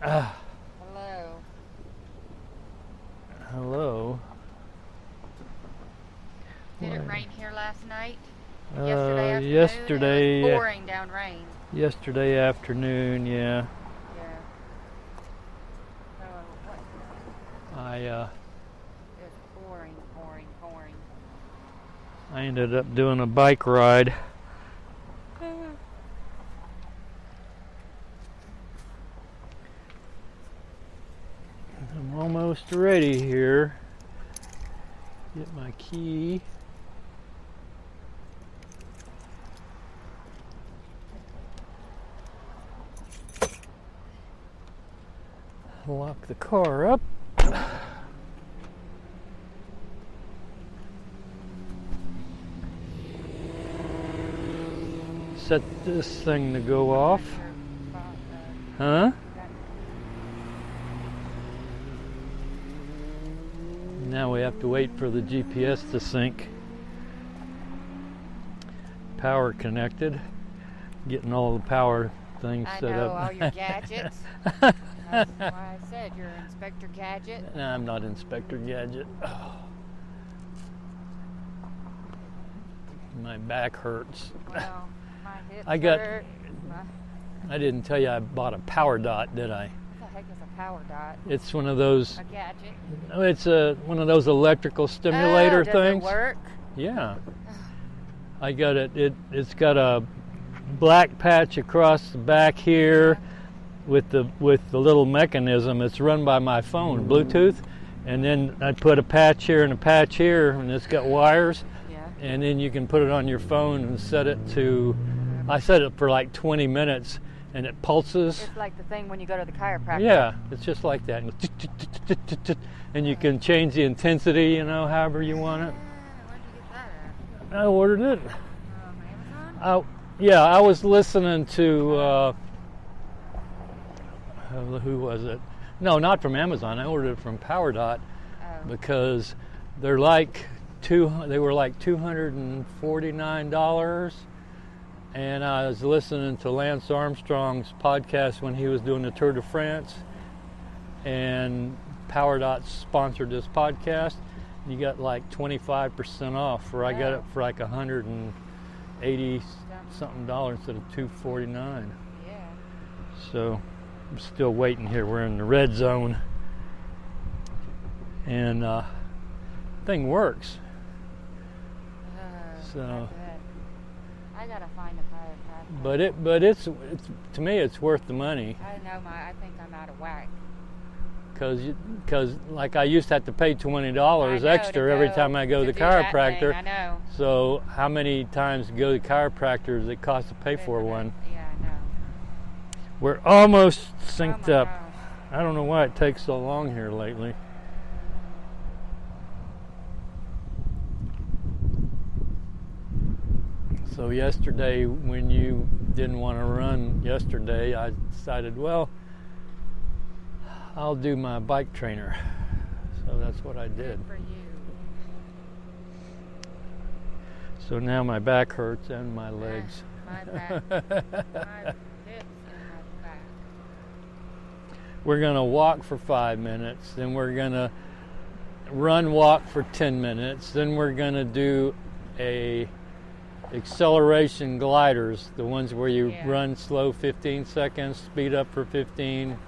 Hello. Hello. Did it rain here last night? Yesterday. It was pouring down rain. Yesterday afternoon, yeah. Yeah. So what? It was pouring. I ended up doing a bike ride. I'm almost ready here. Get my key. Lock the car up. Set this thing to go off. Huh? Now we have to wait for the GPS to sync. Power connected. Getting all the power things set up. I know, all your gadgets. That's why I said you're Inspector Gadget. No, I'm not Inspector Gadget. Oh. My back hurts. Well, my hips hurt. I didn't tell you I bought a power dot, did I? What the heck is a power dot? It's one of those. A gadget? No, it's one of those electrical stimulator things. Does it work? Yeah. I got it. It's got a black patch across the back here. With the little mechanism. It's run by my phone, Bluetooth, and then I put a patch here and a patch here, and it's got wires. Yeah. And then you can put it on your phone and set it to. I set it for like 20 minutes, and it pulses. It's like the thing when you go to the chiropractor. Yeah, it's just like that, and you can change the intensity, however you want it. Where'd you get that at? I ordered it. Amazon? Yeah, I was listening to. Who was it? No, not from Amazon. I ordered it from PowerDot because they were like $249, and I was listening to Lance Armstrong's podcast when he was doing the Tour de France, and PowerDot sponsored this podcast. You got like 25% off, I got it for like $180 something instead of $249. Yeah. So. I'm still waiting here. We're in the red zone, and thing works. So I gotta find a chiropractor. But it's to me it's worth the money. I know I think I'm out of whack. Because like I used to have to pay $20 extra every time I go to the chiropractor. I know. So how many times to go to the chiropractor does it cost to pay for one? Yeah, I know. We're almost synced up. Gosh. I don't know why it takes so long here lately. So yesterday, when you didn't want to run yesterday, I decided, well, I'll do my bike trainer. So that's what I did. Good for you. So now my back hurts and my legs. My back. My hips and my back. We're going to walk for 5 minutes, then we're going to walk for 10 minutes, then we're going to do a acceleration gliders, the ones where you run slow 15 seconds, speed up for 15. Okay.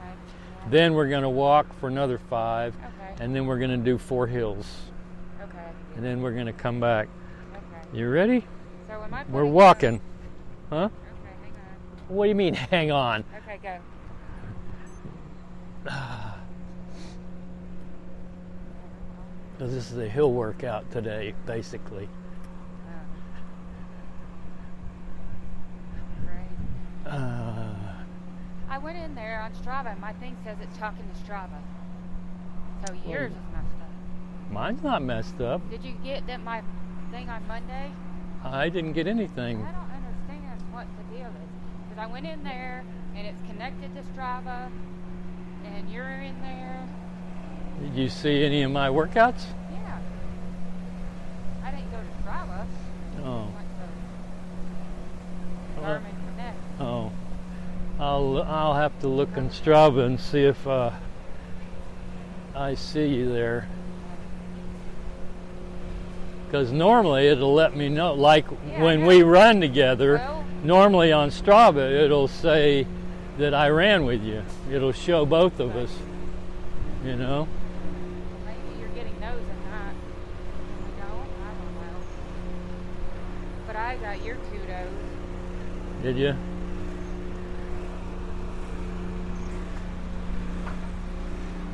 Then we're going to walk for another 5, Okay. and then we're going to do 4 hills. Okay. And then we're going to come back. Okay. You ready? So am I We're walking. Huh? Okay, hang on. What do you mean, hang on? Okay, go. This is a hill workout today, basically. Great. I went in there on Strava, and my thing says it's talking to Strava. So yours is messed up. Mine's not messed up. Did you get my thing on Monday? I didn't get anything. I don't understand what the deal is. Because I went in there, and it's connected to Strava, and you're in there. Did you see any of my workouts? Yeah. I didn't go to Strava. Oh. I went to Garmin Connect. Oh. I'll have to look in Strava and see if I see you there. Because normally it'll let me know, like when we run together, normally on Strava it'll say that I ran with you. It'll show both of us, you know. Maybe you're getting those and not. I don't know. But I got your kudos. Did you?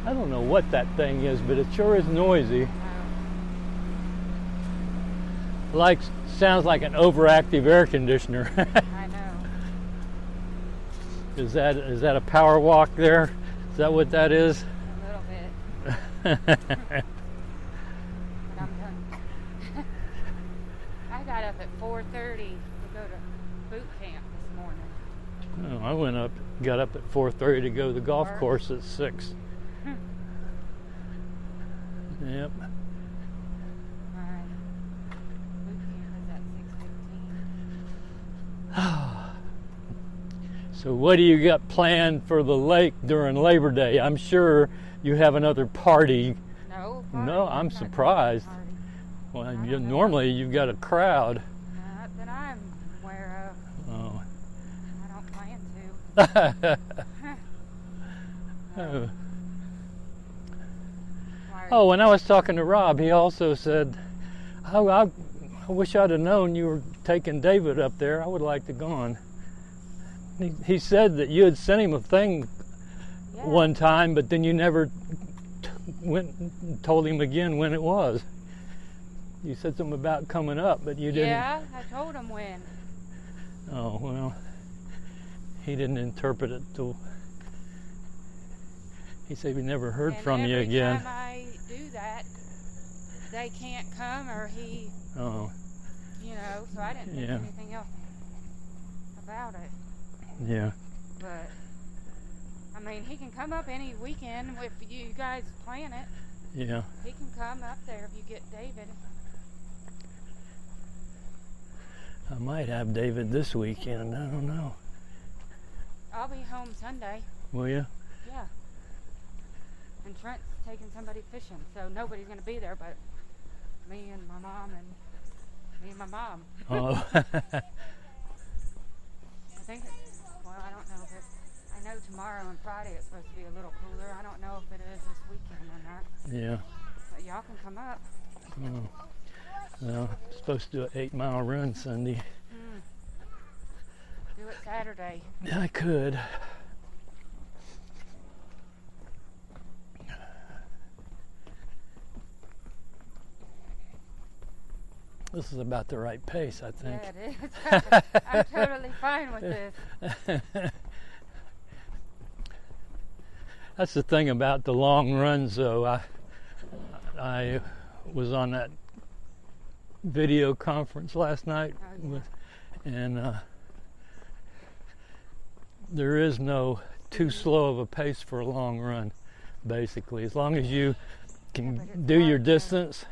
I don't know what that thing is, but it sure is noisy. Sounds like an overactive air conditioner. I know. Is that a power walk there? Is that what that is? A little bit. But I'm done. I got up at 4:30 to go to boot camp this morning. Oh, I got up at 4:30 to go to the golf course at 6. Yep. So what do you got planned for the lake during Labor Day? I'm sure you have another party. No, I'm surprised. Well, normally you've got a crowd. Not that I'm aware of. Oh. I don't plan to. Oh, when I was talking to Rob, he also said, "Oh, I wish I'd have known you were taking David up there. I would like to go on." He said that you had sent him a thing one time, but then you never went and told him again when it was. You said something about coming up, but you didn't. Yeah, I told him when. Oh, well, he didn't interpret it till he said we never heard from you again. Every time I do that, they can't come or he, so I didn't think anything else about it. Yeah. But, I mean, he can come up any weekend if you guys plan it. Yeah. He can come up there if you get David. I might have David this weekend. I don't know. I'll be home Sunday. Will you? Yeah. And Trent's taking somebody fishing, so nobody's going to be there but me and my mom and me and my mom. Oh. I think I don't know I know tomorrow and Friday it's supposed to be a little cooler. I don't know if it is this weekend or not. Yeah. But y'all can come up. Oh. Well, I'm supposed to do an 8-mile run Sunday. Do it Saturday. Yeah, I could. This is about the right pace, I think. Yeah, it is. I'm totally fine with this. That's the thing about the long runs, though. I was on that video conference last night, and there is no too slow of a pace for a long run, basically. As long as you can do your distance,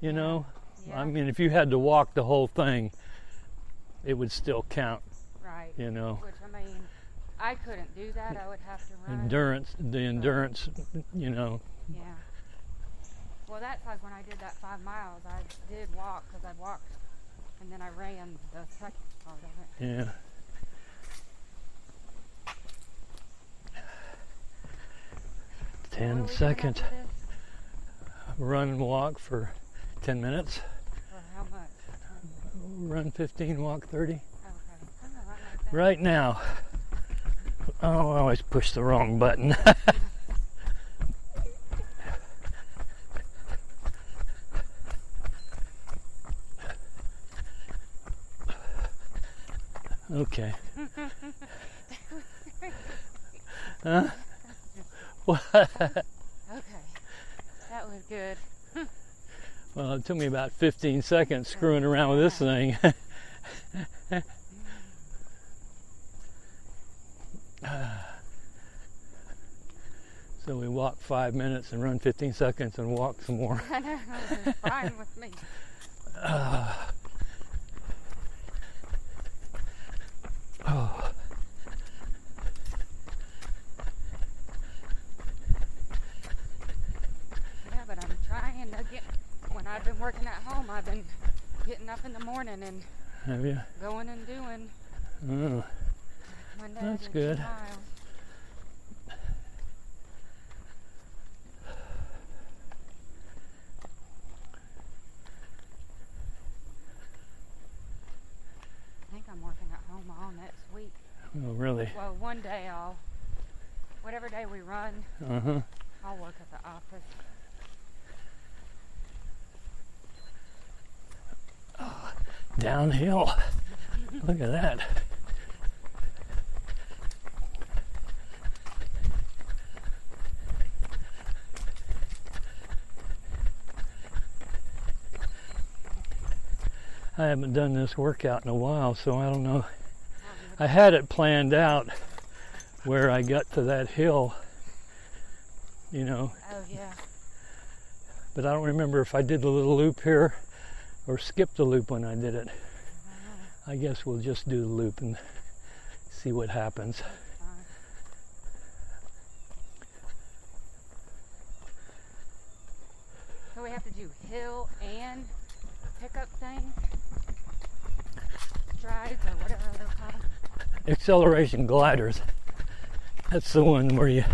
you know. Yeah. I mean, if you had to walk the whole thing, it would still count. Right. You know. Which, I mean, I couldn't do that. I would have to run. The endurance, you know. Yeah. Well, that's like when I did that 5 miles. I did walk because I walked, and then I ran the second part of it. Yeah. What 10 seconds. Run and walk for 10 minutes. For how much? Run 15, walk 30. Okay. Like right now. Oh, I always push the wrong button. Okay. Huh? What? Okay. That was good. Well, it took me about 15 seconds screwing around with this thing. So we walk 5 minutes and run 15 seconds and walk some more. I know, it's fine with me. I've been working at home. I've been getting up in the morning and Have you? going and doing. Oh, One day that's I did good. 2 miles. I think I'm working at home all next week. oh really? Well, one day whatever day we run, Uh-huh. I'll work at the office. Downhill. Look at that. I haven't done this workout in a while, so I don't know. I had it planned out where I got to that hill, you know, Oh, yeah. but I don't remember if I did the little loop here or skipped the loop when I did it. I guess we'll just do the loop and see what happens. So we have to do hill and pickup thing? Strides or whatever they're called. Acceleration gliders. That's the one where you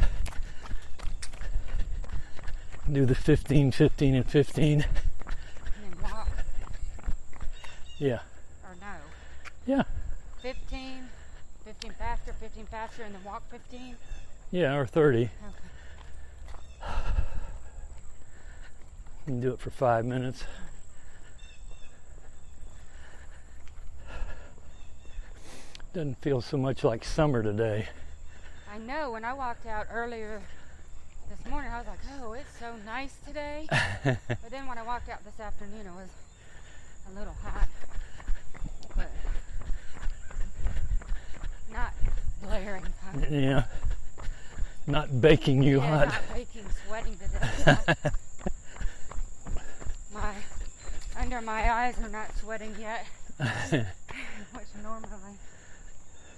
do the 15, 15, and 15. And then walk. Yeah. Or no. Yeah. 15 faster, and then walk 15. Yeah, or 30. Okay. You can do it for 5 minutes. Doesn't feel so much like summer today. I know, when I walked out earlier this morning, I was like, oh, it's so nice today. But then when I walked out this afternoon, it was a little hot. But not blaring hot. Yeah. Not baking you Yeah, hot. not baking, sweating to death. Under my eyes are not sweating yet, which normally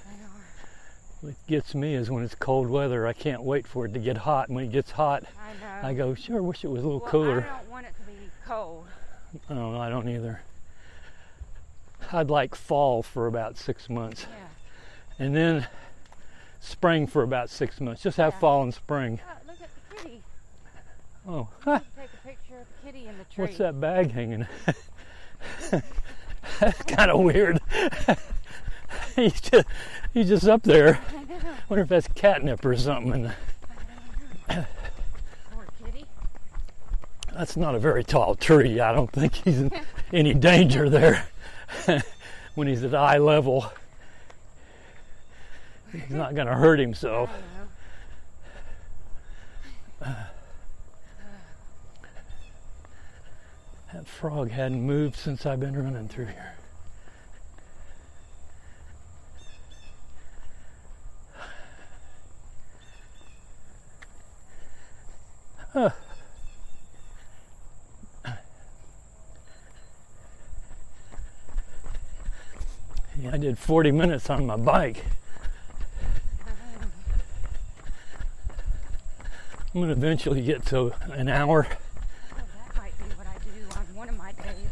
they are. What gets me is when it's cold weather, I can't wait for it to get hot. And when it gets hot, I know. I go, sure, wish it was a little Well, cooler. I don't want it to be cold. Oh, I don't either. I'd like fall for about 6 months. Yeah. And then spring for about 6 months. Just have Yeah. fall and spring. Oh, look at the kitty. Oh, Take a picture of the kitty in the tree. what's that bag hanging? That's kind of weird. he's just up there. I know. Wonder if that's catnip or something. Poor kitty. That's not a very tall tree. I don't think he's in any danger there when he's at eye level. He's not going to hurt himself. I know. That frog hadn't moved since I've been running through here. Huh. Yeah, I did 40 minutes on my bike. I'm going to eventually get to an hour. Oh, that might be what I do on one of my days,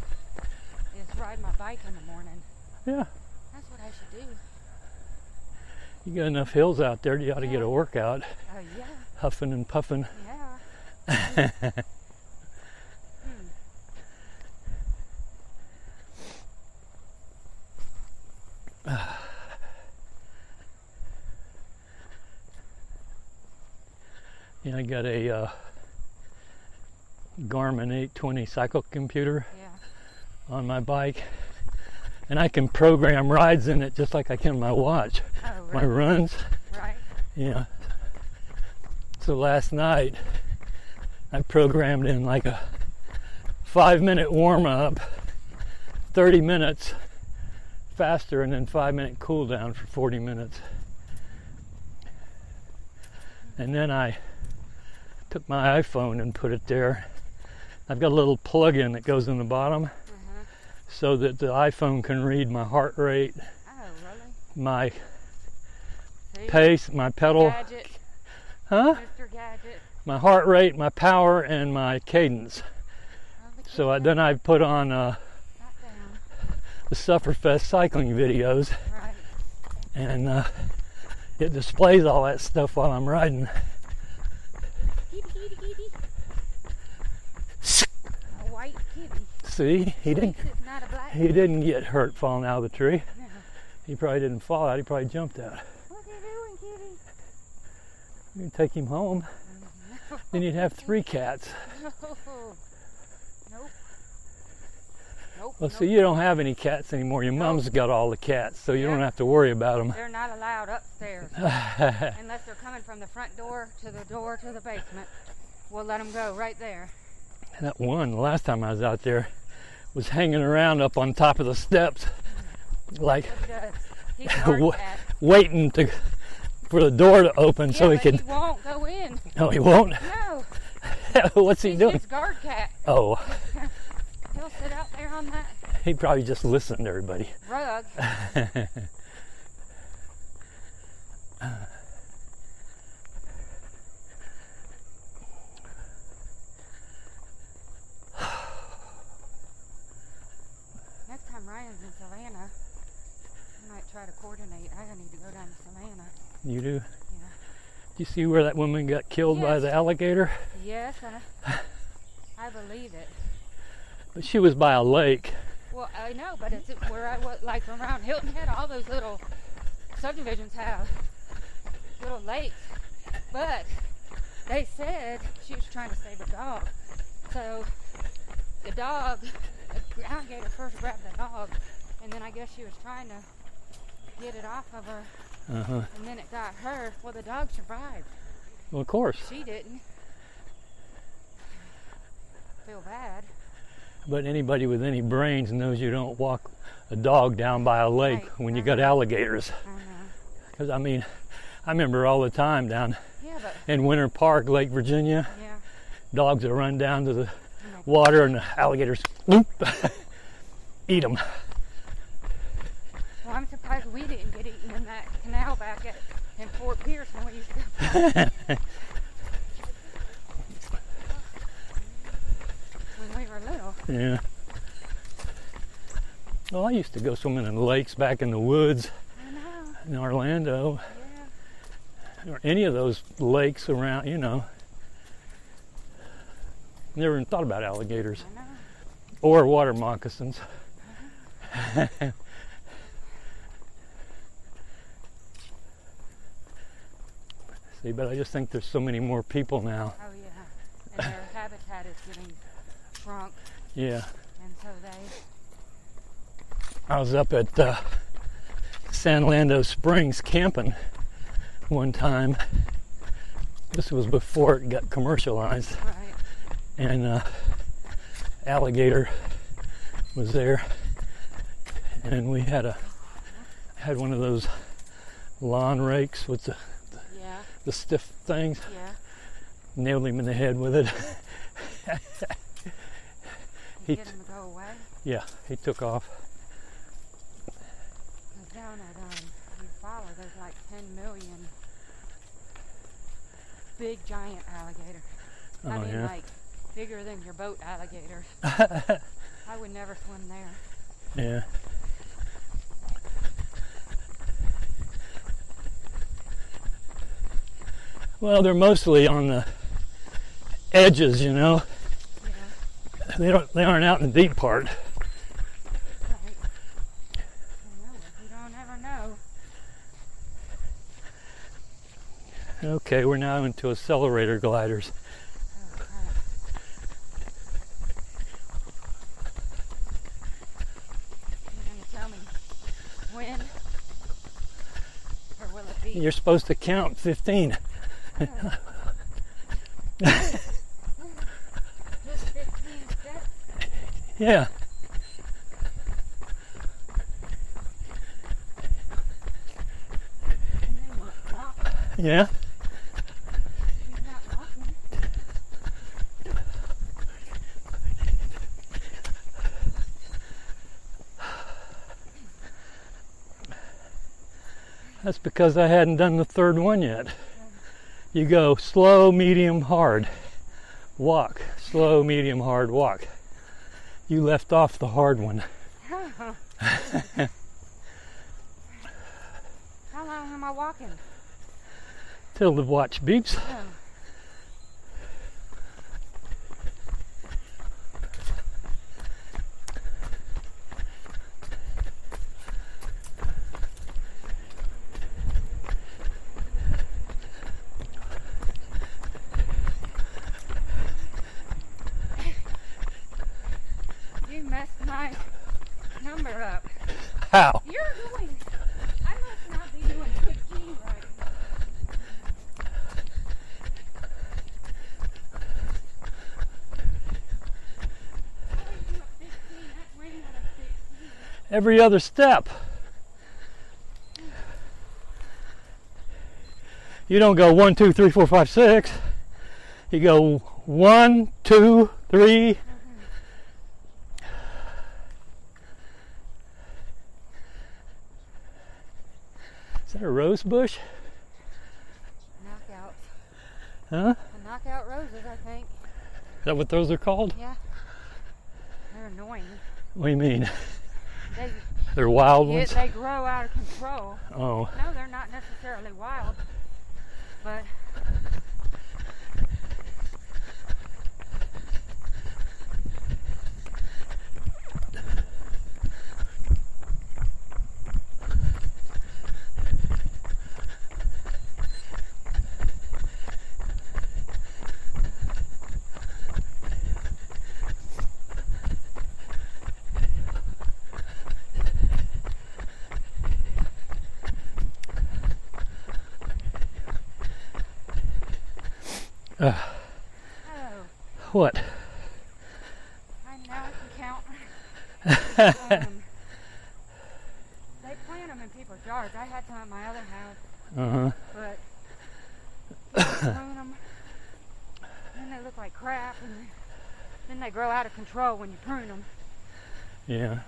is ride my bike in the morning. Yeah, That's what I should do. you got enough hills out there, you ought to get a workout. Oh, yeah. Huffing and puffing. Yeah. Yeah, I got a Garmin 820 cycle computer Yeah. on my bike, and I can program rides in it just like I can my watch. Oh, My really? runs. Right. Yeah. So last night I programmed in like a 5-minute warm up, 30 minutes faster, and then 5-minute cool down for 40 minutes. And then I took my iPhone and put it there. I've got a little plug-in that goes in the bottom so that the iPhone can read my heart rate, Oh, really? my See? pace, my pedal. Gadget. Huh? Mr. Gadget. My heart rate, my power, and my cadence. Oh, the So then I put on Not down. the Sufferfest cycling videos, Right. and it displays all that stuff while I'm riding. Kitty, kitty, kitty. A white kitty. See, he didn't. At least it's not a black He didn't get hurt falling out of the tree. No. He probably didn't fall out. He probably jumped out. What are you doing, kitty? You can take him home. Then you'd have 3 cats. No. Nope. Nope. Well, nope. see, you don't have any cats anymore. Your mom's got all the cats, so you don't have to worry about them. They're not allowed upstairs unless they're coming from the front door to the basement. We'll let them go right there. That one, the last time I was out there, was hanging around up on top of the steps, like Look at us. He's a guard cat. waiting for the door to open so he but could. He won't go in. No, he won't. No. What's he He's doing? just guard cat. Oh, He'll sit out there on that he probably just listened to everybody. rug. Next time Ryan's in Savannah, I might try to coordinate. I need to go down to Savannah. You do? Yeah. Do you see where that woman got killed by Yes. the alligator? Yes, I believe it. But she was by a lake. Well, I know, but it's where I was, like around Hilton Head, all those little subdivisions have little lakes. But they said she was trying to save a dog. So the alligator first grabbed the dog, and then I guess she was trying to get it off of her, Uh-huh. and then it got her. Well, the dog survived. Well, of course. She didn't. Feel bad. But anybody with any brains knows you don't walk a dog down by a lake Right. when you got alligators. I know. Because, I mean, I remember all the time down Yeah, but in Winter Park, Lake Virginia, yeah. dogs would run down to the Oh my water and the alligators, whoop, eat them. Well, I'm surprised we didn't get eaten in that canal back in Fort Pierce when we used to when we were little. Yeah. Well, I used to go swimming in lakes back in the woods I know. in Orlando, Yeah. or any of those lakes around, you know. Never even thought about alligators I know. or water moccasins. See, but I just think there's so many more people now. Oh yeah. And their habitat is getting shrunk, Yeah. and so they. I was up at San Lando Springs camping one time. This was before it got commercialized, Right. and alligator was there, and we had one of those lawn rakes with Yeah. the stiff things. Yeah. Nailed him in the head with it. He Get them to go away. Yeah, he took off. 'Cause down at Eufaula, there's like 10 million big giant alligators. I Oh, mean, yeah. like bigger than your boat alligators. I would never swim there. Yeah. Well, they're mostly on the edges, you know. Yeah. They aren't out in the deep part. Right. I know, you don't ever know. Okay, we're now into accelerator gliders. Oh, crap. You're going to tell me when? Or will it be? You're supposed to count 15. Just 15 steps? Yeah. And then you stop. Yeah. He's not walking. That's because I hadn't done the third one yet. You go slow, medium, hard. Walk. Slow, medium, hard, walk. You left off the hard one. How long am I walking? Till the watch beeps. Oh. You messed my number up. How? You're doing. I must not be doing 15 right. How are you doing 15? That's way more than 16. Every other step. You don't go 1, 2, 3, 4, 5, 6. You go 1, 2, 3. Is that a rose bush? Knockouts. Huh? The knockout roses, I think. Is that what those are called? Yeah. They're annoying. What do you mean? They, They're wild ones? they grow out of control. Oh. No, they're not necessarily wild, but Uh, oh, what? now I can count. They plant them in people's yards. I had some at my other house, Uh-huh. but people prune them, then they look like crap, and then they grow out of control when you prune them. Yeah.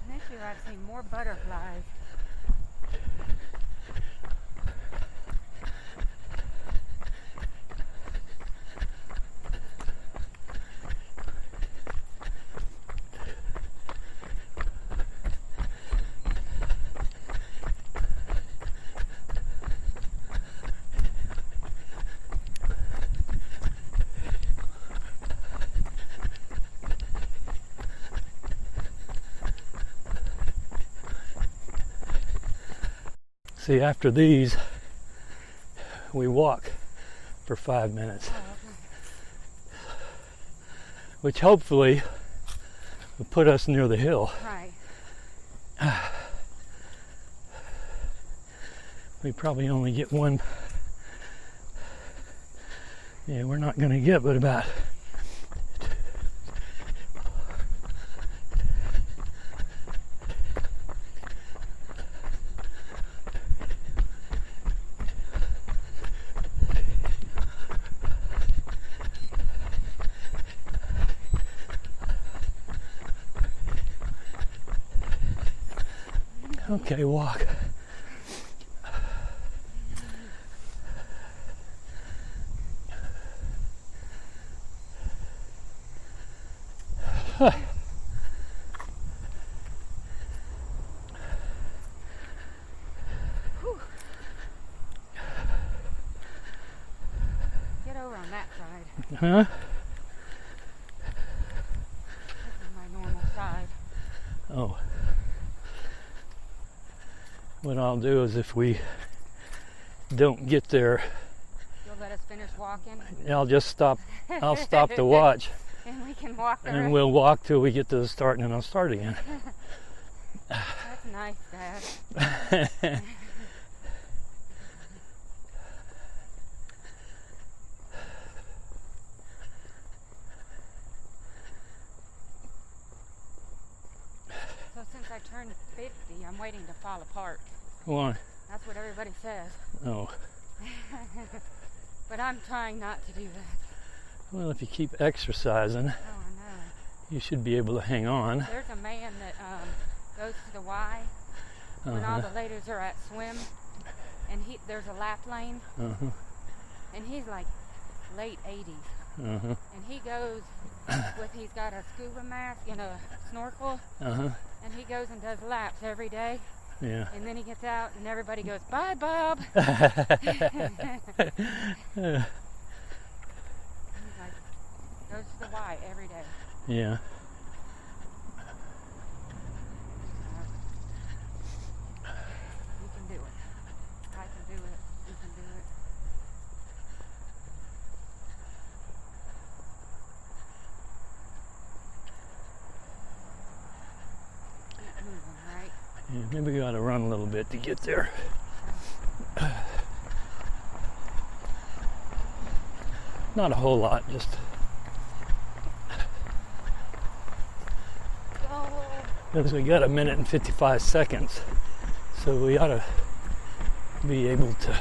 This year I've seen more butterflies. See, after these, we walk for 5 minutes, Oh, okay. which hopefully will put us near the hill. Right. We probably only get one. Yeah, we're not going to get but about. Okay, walk. Get over on that side. Huh? This is my normal side. Oh. What I'll do is if we don't get there, You'll let us finish walking, I'll just stop. I'll stop to watch, and we can walk the and rest. we'll walk till we get to the start, and then I'll start again. That's nice, Dad. So since I turned 50, I'm waiting to fall apart. Why? That's what everybody says. Oh. But I'm trying not to do that. Well, if you keep exercising, Oh, I know. you should be able to hang on. There's a man that goes to the Y when all the ladies are at swim, and there's a lap lane, and he's like late 80s, and he goes he's got a scuba mask and a snorkel, and he goes and does laps every day. Yeah. And then he gets out, and everybody goes, "Bye, Bob." He's like, goes to the Y every day. Yeah. You can do it. I can do it. You can do it. Keep moving, right? Yeah, maybe we ought to run a little bit to get there. Not a whole lot, just. Because we got 1 minute and 55 seconds, so we ought to be able to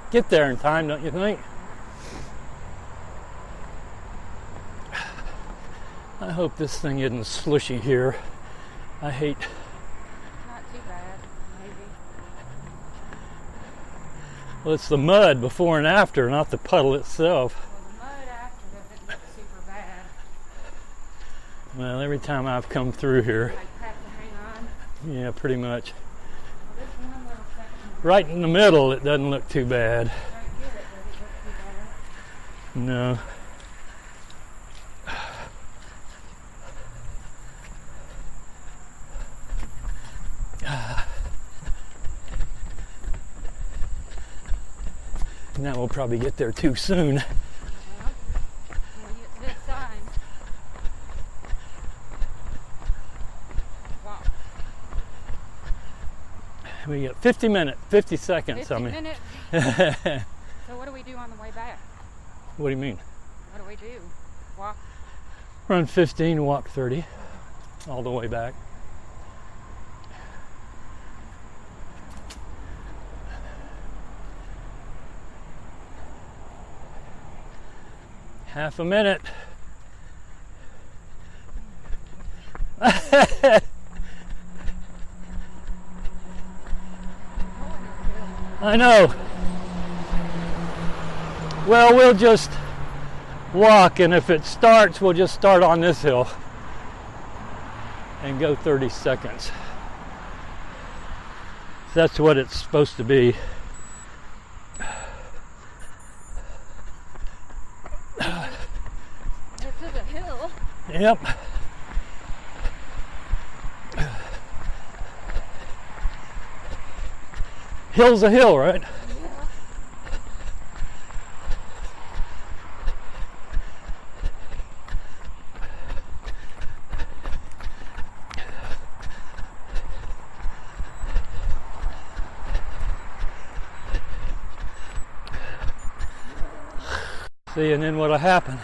get there in time, don't you think? I hope this thing isn't slushy here. I hate. Not too bad, maybe. Well, it's the mud before and after, not the puddle itself. Well, the mud after doesn't look super bad. Well, every time I've come through here, I have to hang on. yeah, pretty much. Well, this one little section Right in the middle, it doesn't look too bad. right here, it doesn't look too bad. No. Now we'll probably get there too soon. When we get to this sign. Wow. We got 50 seconds. 50 minutes. So what do we do on the way back? What do you mean? What do we do? Walk? Run 15, walk 30, all the way back. Half a minute. I know. Well, we'll just walk, and if it starts, we'll just start on this hill and go 30 seconds. That's what it's supposed to be. This is a hill. Yep. Hill's a hill, right? See, and then what'll happen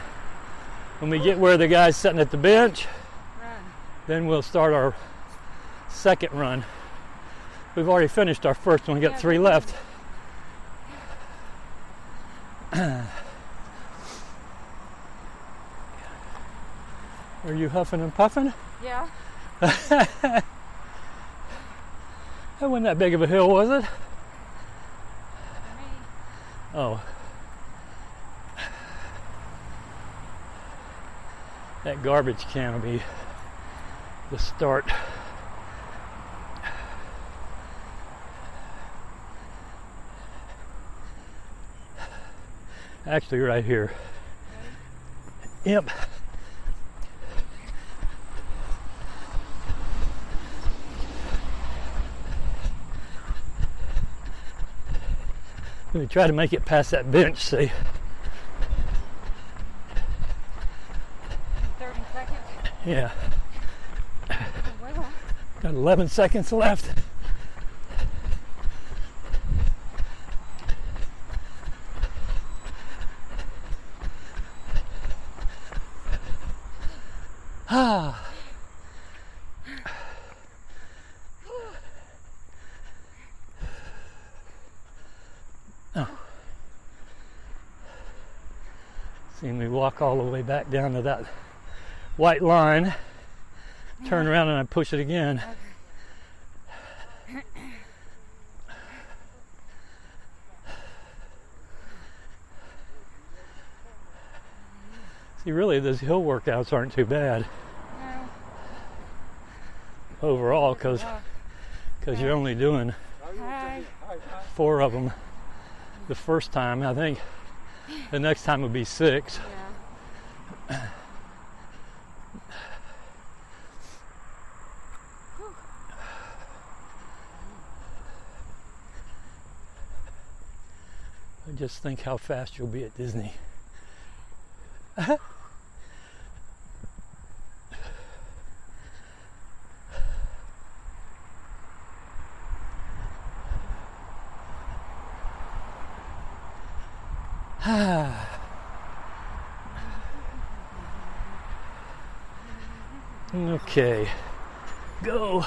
when we get where the guy's sitting at the bench, Run. then we'll start our second run. We've already finished our first one. We got Yeah, 3 we left. Are you huffing and puffing? Yeah. That wasn't that big of a hill, was it? For me. Oh. That garbage can will be the start. Actually, right here. Yep. Let me try to make it past that bench, see. In 30 seconds. Yeah. Well, Got 11 seconds left. Ah. Oh. See me walk all the way back down to that white line, turn around and I push it again. Okay. See, really, those hill workouts aren't too bad No. overall, because Yeah. you're only doing Hi. 4 of them the first time. I think the next time would be 6. Yeah. Just think how fast you'll be at Disney. Okay, go.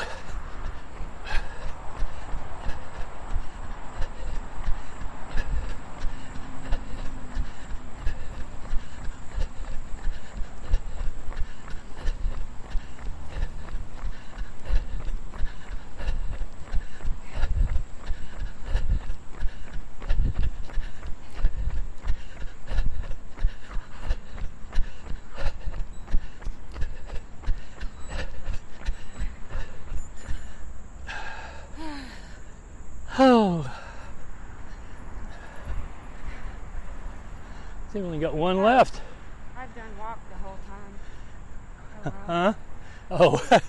Oh, I think we only got one left. I've done walk the whole time. Huh? Oh.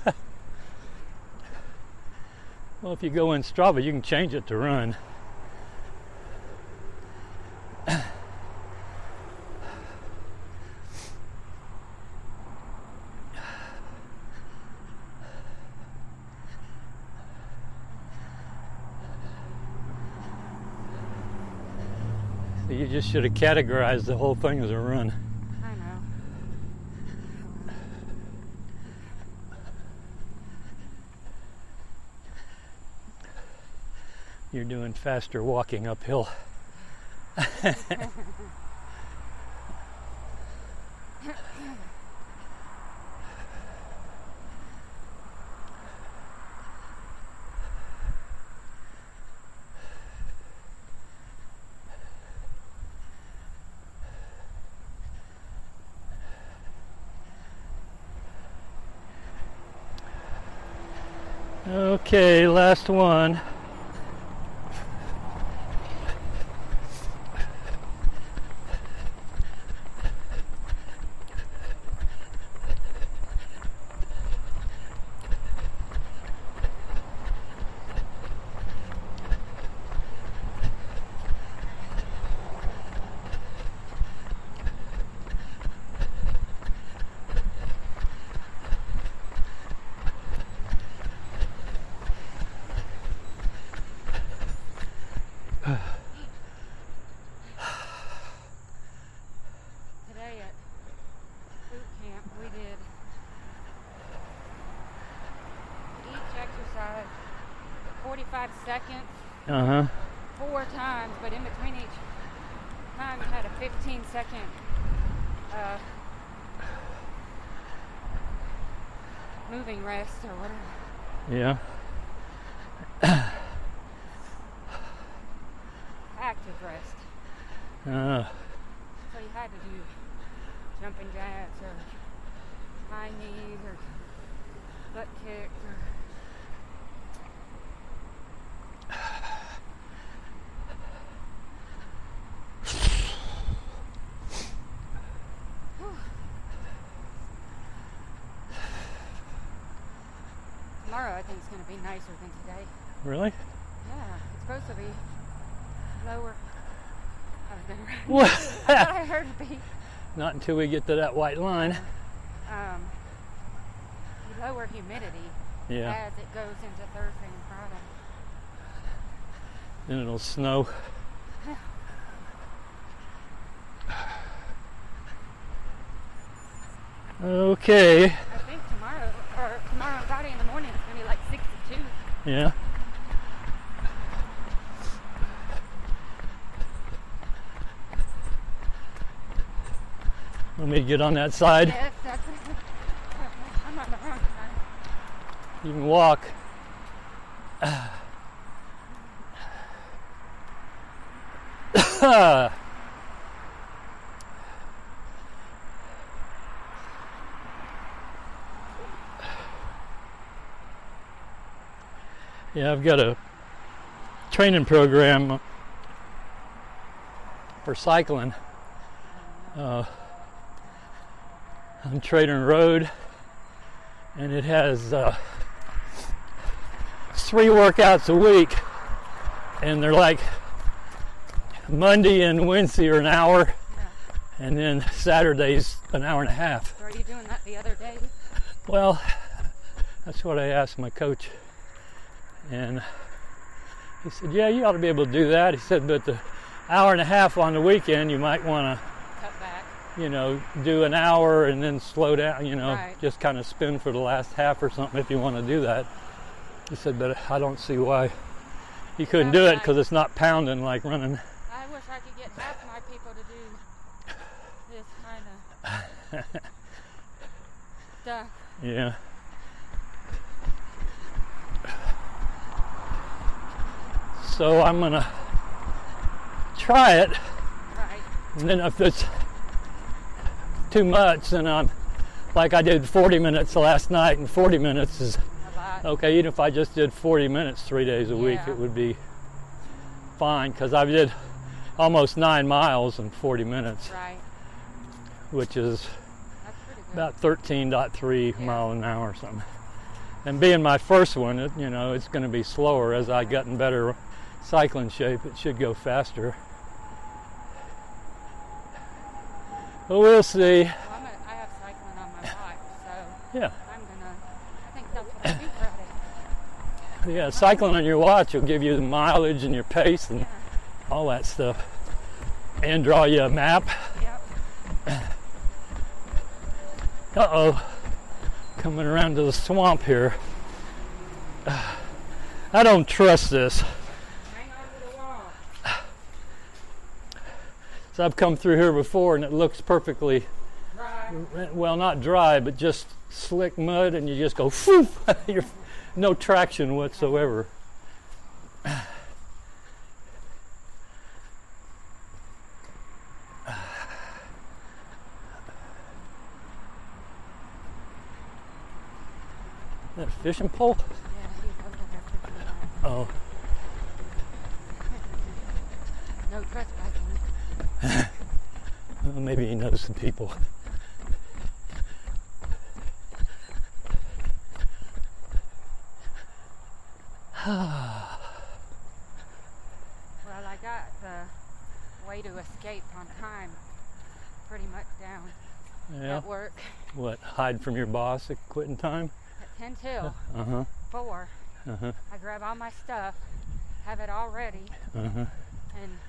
Well, if you go in Strava, you can change it to run. You just should have categorized the whole thing as a run. I know. You're doing faster walking uphill. Okay, last one. Today at boot camp, we did each exercise 45 seconds, 4 times, but in between each time you had a 15-second moving rest or whatever. Yeah. Active rest. So you had to do jumping jacks or high knees or butt kicks or tomorrow I think it's going to be nicer than today. Really? Yeah, it's supposed to be lower. I was going to What? I thought I heard a beep. Not until we get to that white line. Lower humidity Yeah. as it goes into Thursday and Friday. Then it'll snow. Okay. I think tomorrow and Friday in the morning it's going to be like 62. Yeah. Want me to get on that side? Yes, that's I'm on the wrong side. You can walk. Yeah, I've got a training program for cycling. I'm Trading Road, and it has 3 workouts a week, and they're like Monday and Wednesday are an hour, and then Saturday's an hour and a half. So are you doing that the other day? Well, that's what I asked my coach, and he said, yeah, you ought to be able to do that. He said, but the hour and a half on the weekend, you might want to Cut back. Do an hour and then slow down, Right. just kind of spin for the last half or something if you want to do that. He said, but I don't see why you couldn't do it, because it's not pounding like running. I wish I could get half my people to do this kind of stuff. Yeah. So I'm going to try it, Right. and then if it's too much, then I did 40 minutes last night, and 40 minutes is A lot. okay. Even if I just did 40 minutes 3 days a week, Yeah. it would be fine, because I did almost 9 miles in 40 minutes, Right. which is That's pretty good. about 13.3 Yeah. mile an hour or something. And being my first one, it's going to be slower. As I get in better cycling shape, it should go faster. But we'll see. Well, I have cycling on my watch, so Yeah. I think that's what I do Friday. Yeah, cycling on your watch will give you the mileage and your pace and Yeah. all that stuff. And draw you a map. Yep. Uh-oh. Coming around to the swamp here. I don't trust this. Hang on to the wall. So I've come through here before, and it looks perfectly, Right. well, not dry, but just slick mud, and you just go, phew, you're no traction whatsoever. That a fishing pole? Yeah, he's over there fishing that. Oh, No trespassing. well, maybe he knows some people. Well, I got the way to escape on time pretty much down Yeah. at work What, hide from your boss at quitting time? at 10 till Uh-huh, 4. uh-huh, I grab all my stuff, have it all ready, uh-huh. and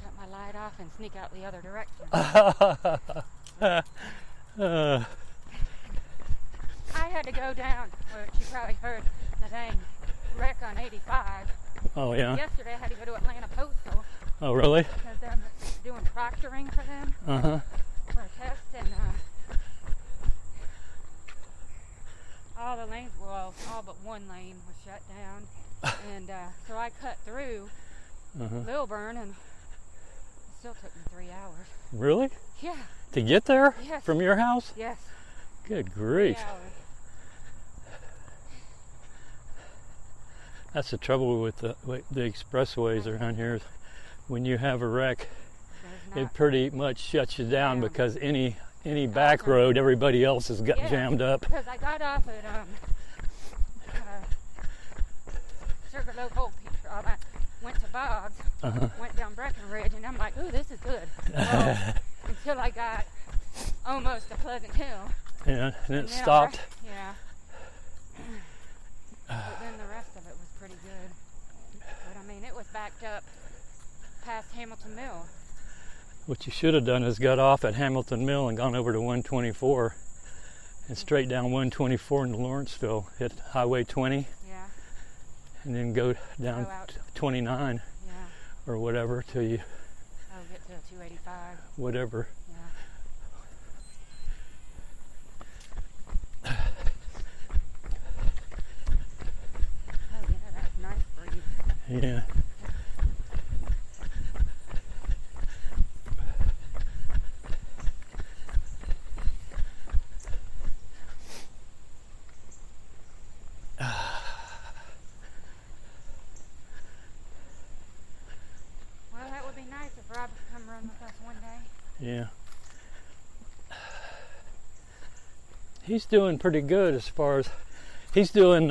shut my light off and sneak out the other direction. I had to go down, which you probably heard the dang wreck on 85. Oh, yeah? Yesterday I had to go to Atlanta Postal Oh, really? because they're doing proctoring for them Uh-huh. for a test, and all the lanes, well, all but one lane was shut down, and so I cut through Uh-huh. Lilburn, and it still took me 3 hours. Really? Yeah, To get there? Yes. From your house? yes, Good 3 grief. hours. That's the trouble with the expressways around here. When you have a wreck, There's it not, pretty much shuts you down Yeah. because any back road, everybody else has got Yeah. jammed up. because I got off at Sugarloaf Old Peach. I went to Boggs, Uh-huh. went down Breckenridge, and I'm like, ooh, this is good. Well, until I got almost to Pleasant Hill. Yeah, and it And then stopped. Yeah. But then the rest of it was pretty good. But I mean, it was backed up past Hamilton Mill. What you should have done is got off at Hamilton Mill and gone over to 124 and straight down 124 into Lawrenceville, hit Highway 20, Yeah, and then go down Go out. 29 yeah. or whatever till you, I'll get to 285. whatever. Yeah. Yeah. Well, that would be nice if Rob could come run with us one day. Yeah. He's doing pretty good as far as he's doing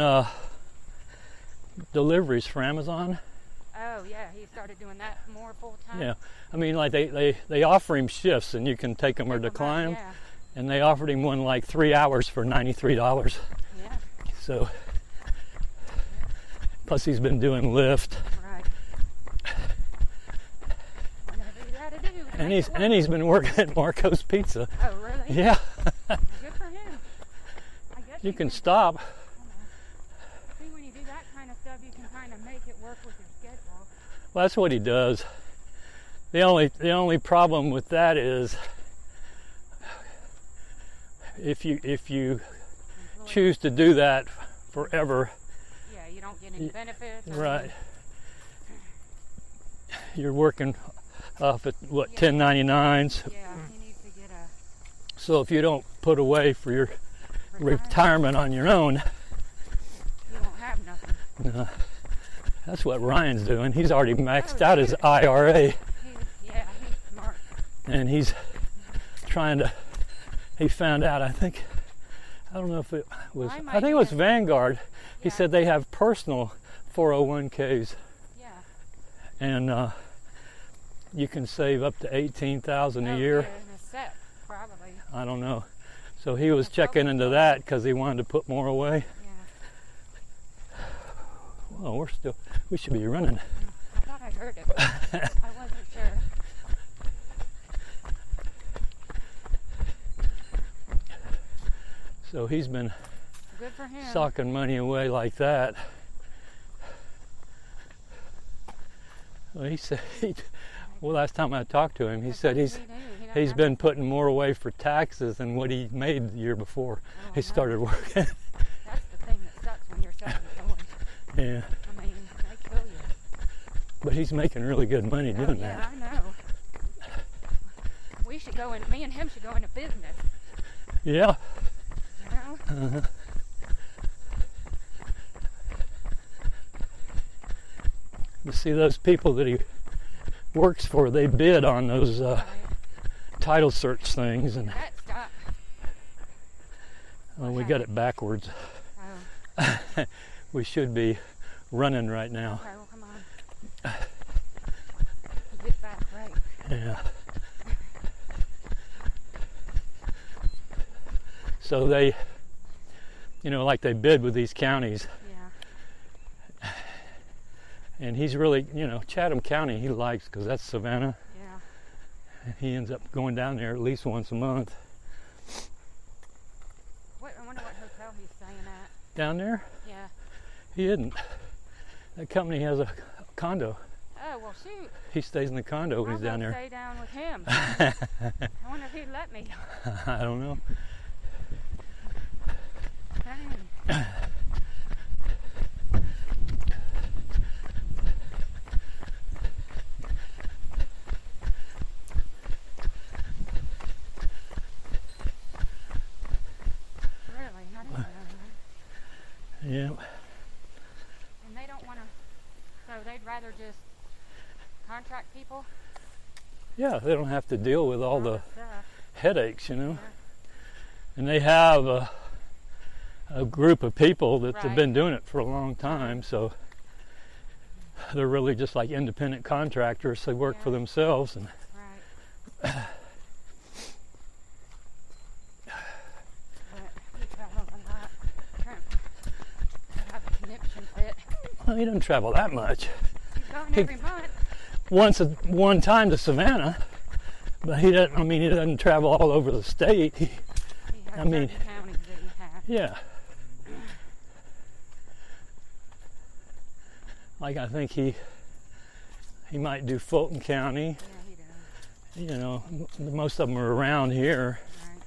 deliveries for Amazon. Oh yeah, he started doing that more full time. Yeah, I mean, like they offer him shifts and you can take them or decline them. Yeah. And they offered him one like 3 hours for $93. Yeah. So, plus he's been doing Lyft. Right. Whatever you gotta do. And he's been working at Marco's Pizza. Oh really? Yeah. Good for him. I guess You can stop. See, when you do that kind of stuff, you can kind of make it work with your schedule. Well, that's what he does. The only problem with that is if you choose to do that forever. Yeah, you don't get any benefits. Right. You're working off at what, 1099s. Yeah, he needs to get a So if you don't put away for your retirement on your own, you won't have nothing. that's what Ryan's doing. He's already maxed out his IRA, He's smart. and he's trying to. He found out. I don't know if it was. I think it was Vanguard. He said they have personal 401ks, Yeah. and you can save up to $18,000 a year. Yeah, in a set, probably. I don't know. So he was checking into that because he wanted to put more away. Yeah. Well, we should be running. I thought I heard it. But I wasn't sure. So he's been Good for him. socking money away like that. Well, he said, last time I talked to him, he said he's been putting more away for taxes than what he made the year before he started working. That's the thing that sucks when you're self-employed. Yeah. I mean, they kill you. But he's making really good money doing Yeah, that. I know. We should go in. Me and him should go into business. Yeah. You know? Uh-huh. You see those people that he works for, they bid on those title search things, and That stop. well, we got it backwards. Oh, We should be running right now. okay, well, come on. Get back right. Yeah. So they, like they bid with these counties, Yeah. and he's really, Chatham County he likes because that's Savannah. Yeah. And he ends up going down there at least once a month. I wonder what hotel he's staying at. Down there? Yeah. He isn't. That company has a condo. Oh, well, shoot. He stays in the condo when I'll he's down go there. stay down with him. I wonder if he'd let me. I don't know. Dang. Really? I didn't know that. Yeah. And they don't want to, so they'd rather just contract people? Yeah, they don't have to deal with all the stuff. headaches, Yeah. And they have a group of people that have Right. been doing it for a long time, so they're really just like independent contractors. They work for themselves, and Right. But he travels a lot. Trying to have a conniption fit. well, he doesn't travel that much. He's gone every month. One time to Savannah, but he doesn't. I mean, he doesn't travel all over the state. He has I mean, certain counties that he has. Yeah. Like I think he might do Fulton County. Yeah, he does. Most of them are around here, Right.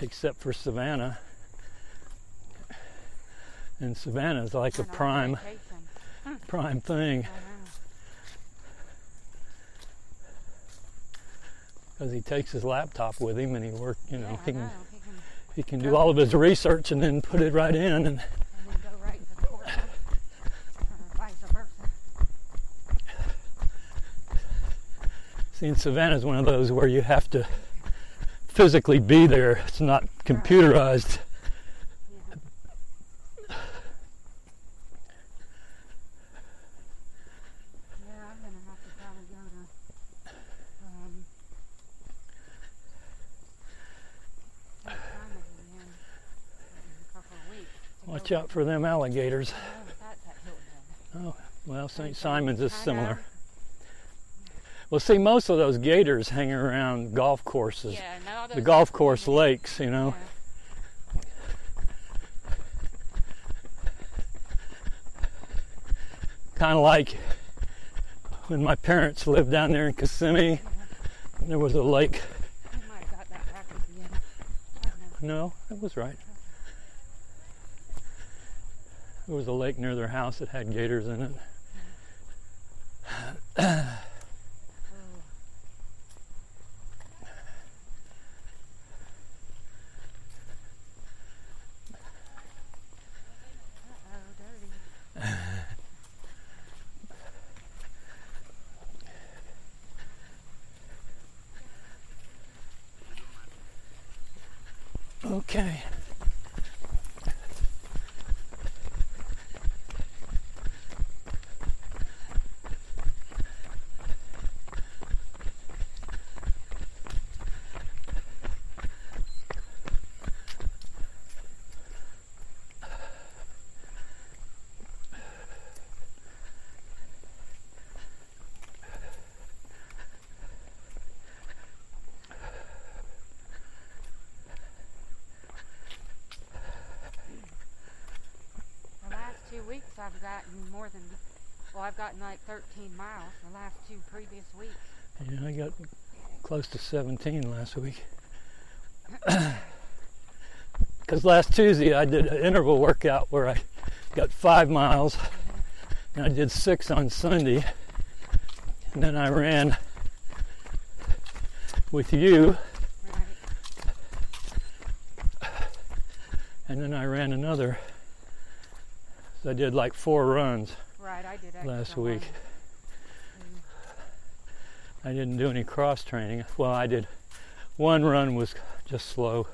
except for Savannah. And Savannah's like a Went on prime. vacation. prime thing. Because he takes his laptop with him and he work, he can do all of his research and then put it right in and then go right to the course, or vice versa. See, in Savannah is one of those where you have to physically be there. It's not computerized. Watch out for them alligators. Oh, well, St. Simon's is similar. Well, see, most of those gators hang around golf courses, the golf course lakes, Kind of like when my parents lived down there in Kissimmee, there was a lake. You might have got that backwards again. No, that was right. There was a lake near their house that had gators in it. Okay. Weeks I've gotten like 13 miles the last 2 previous weeks. Yeah, I got close to 17 last week. Because last Tuesday I did an interval workout where I got 5 miles, and I did 6 on Sunday, and then I ran with you, and then I ran another. I did like 4 runs last week. I didn't do any cross training. Well, I did 1 run was just slow,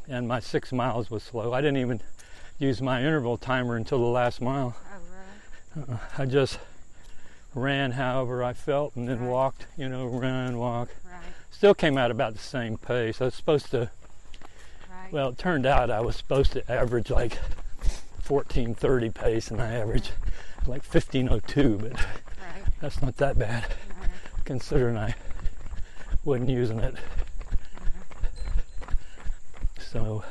and my 6 miles was slow. I didn't even use my interval timer until the last mile. Oh, really? I just ran however I felt and then walked, run, walk. Still came out about the same pace. I was supposed to, well, it turned out I was supposed to average like 14:30 pace, and I average like 15:02, but that's not that bad considering I wasn't using it. So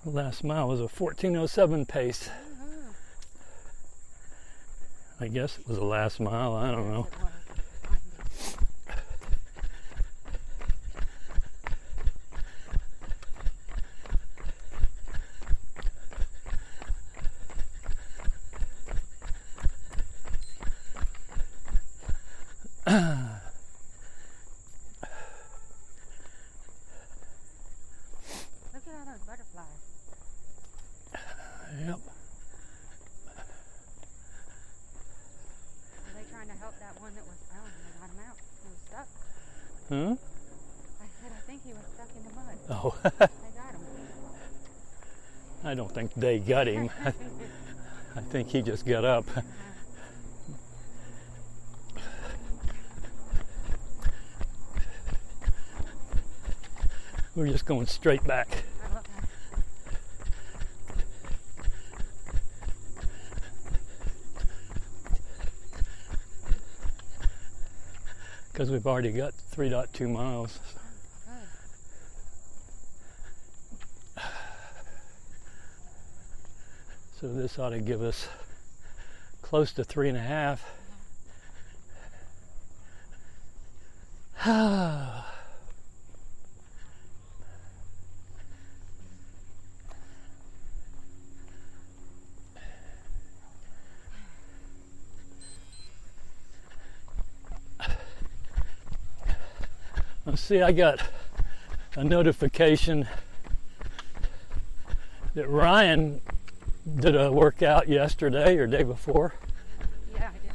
the last mile was a 14:07 pace. I guess it was the last mile, I don't know. Yep. Are they trying to help that one that was, they got him out. He was stuck. Huh? I said, I think he was stuck in the mud. Oh. They got him. I don't think they got him. I think he just got up. We're just going straight back. Because we've already got 3.2 miles. So this ought to give us close to 3.5. Let's see, I got a notification that Ryan did a workout yesterday or day before. Yeah, I did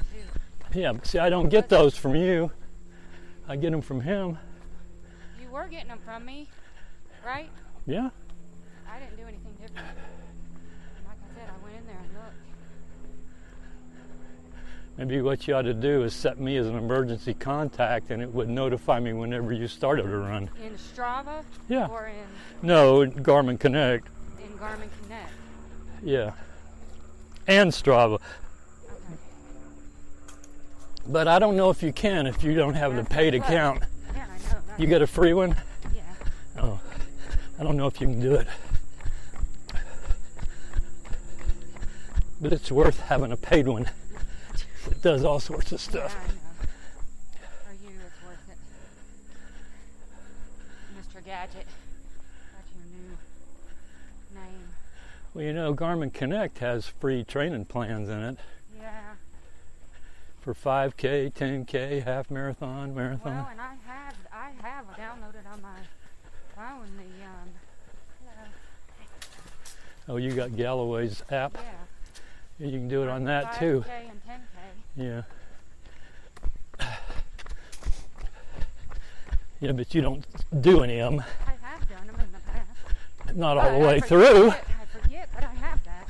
too. Yeah, but see, I don't get those from you. I get them from him. You were getting them from me, right? Yeah. I didn't do anything different. Like I said, I went in there and looked. Maybe what you ought to do is set me as an emergency contact, and it would notify me whenever you started a run. In Strava? Yeah. Or in No, Garmin Connect. Garmin Connect? Yeah. And Strava. Okay. But I don't know if you can if you don't have the paid account. Yeah, I know. You got a free one? Yeah. Oh, I don't know if you can do it. But it's worth having a paid one. It does all sorts of stuff. Yeah, I know. For you, it's worth it. Mr. Gadget. That's your new name. Well, you know, Garmin Connect has free training plans in it Yeah. for 5K, 10K, half marathon, marathon. Well, and I have downloaded on my phone the Oh, you got Galloway's app? yeah. You can do it on that 5K too. and 10K. Yeah. Yeah, but you don't do any of them. I have done them in the past. Not all But the way I through. I forget, but I have that.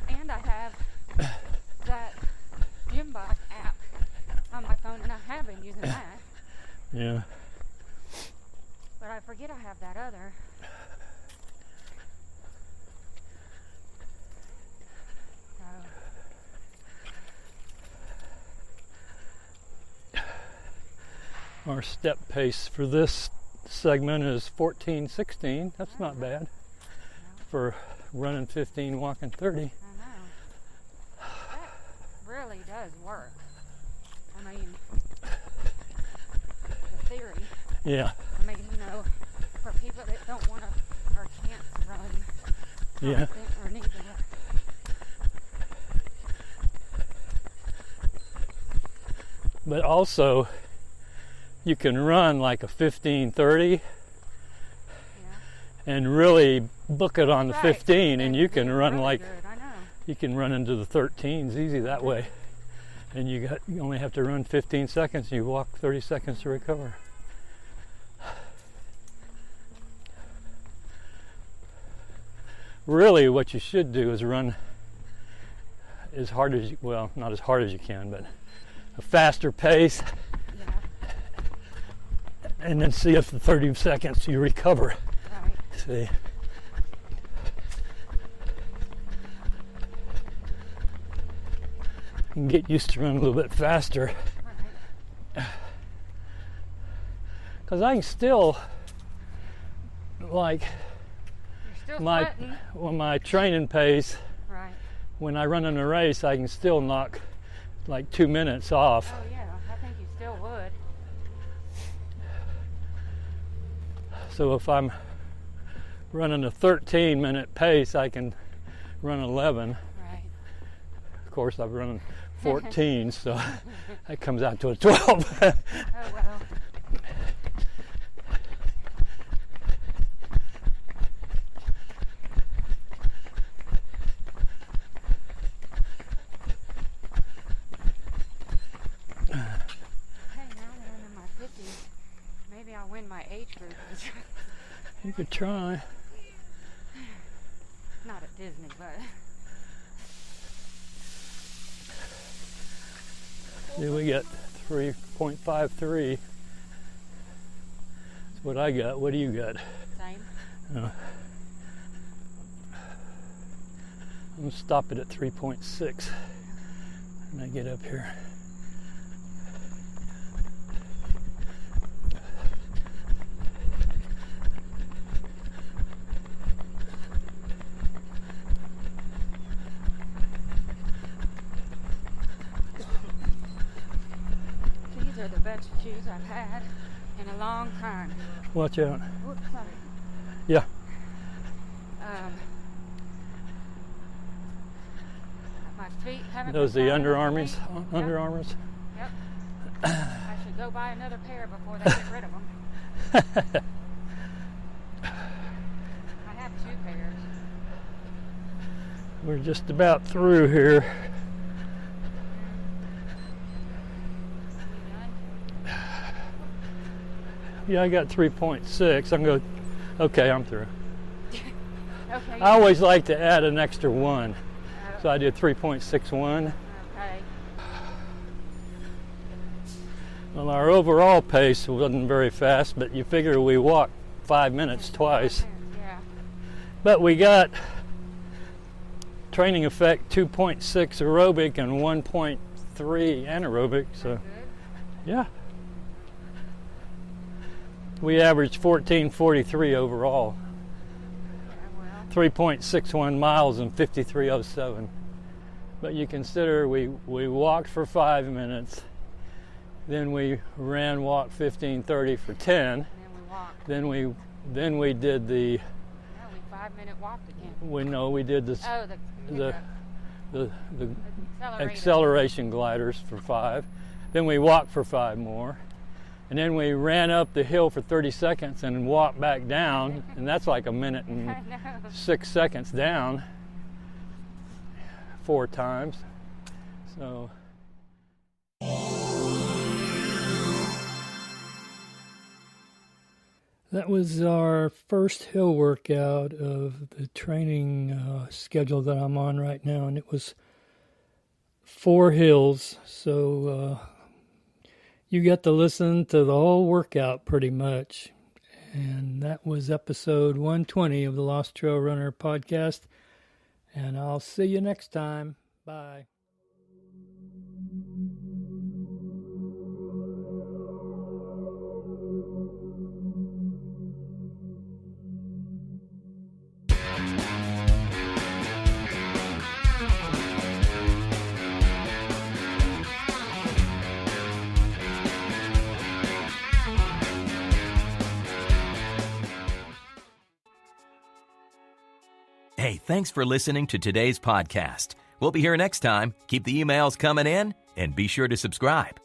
And I have that Gymbot app on my phone, and I have been using that. Yeah. But I forget I have that other. Our step pace for this segment is 14:16. That's not bad for running 15, walking 30. I know. That really does work. I mean, the theory. Yeah. I mean, you know, for people that don't want to or can't run Yeah. constant or need to. But also, you can run like a 15:30 Yeah. and really book it on the Right. 15, and you can run really like good. I know. you can run into the 13s easy that way. And you only have to run 15 seconds, and you walk 30 seconds to recover. Really, what you should do is run as hard as you, well, not as hard as you can, but a faster pace, Yeah. and then see if the 30 seconds you recover. Right. See. You can get used to running a little bit faster. Right. Because I can still, like, You're still my sweating. my training pace, Right. when I run in a race, I can still knock like 2 minutes off. Oh yeah, I think you still would. So if I'm running a 13-minute pace, I can run 11. Right. Of course, I'm running 14, so that comes out to a 12. Oh well. Hey, now that I'm in my 50s, maybe I'll win my age group. You could try. Not at Disney, but See, we got 3.53. That's what I got. What do you got? same. I'm gonna stop it at 3.6 when I get up here. best shoes I've had in a long time. Watch out. Whoops, sorry. Yeah. My feet haven't Those been the tired Under of Armours? me. Under Armours? Yep. I should go buy another pair before they get rid of them. I have 2 pairs. We're just about through here. You done? Yeah, I got 3.6. I'm going. Okay, I'm through. Okay. I always like to add an extra 1, so I did 3.61. Okay. Well, our overall pace wasn't very fast, but you figure we walked 5 minutes twice. Yeah. But we got training effect 2.6 aerobic and 1.3 anaerobic, so Good. yeah. We averaged 14:43 overall, Yeah, well. 3.61 miles and 53:07. But you consider we walked for 5 minutes, then we walked 15:30 for 10. And then we walked. Then we did the No, we 5-minute walked again. we did the Oh, the accelerator. acceleration gliders for 5. Then we walked for 5 more. And then we ran up the hill for 30 seconds and walked back down, and that's like a minute and I know. 6 seconds down 4 times. So that was our first hill workout of the training schedule that I'm on right now, and it was 4 hills, so you get to listen to the whole workout pretty much. And that was episode 120 of the Lost Trail Runner Podcast, and I'll see you next time. Bye. Hey, thanks for listening to today's podcast. We'll be here next time. Keep the emails coming in and be sure to subscribe.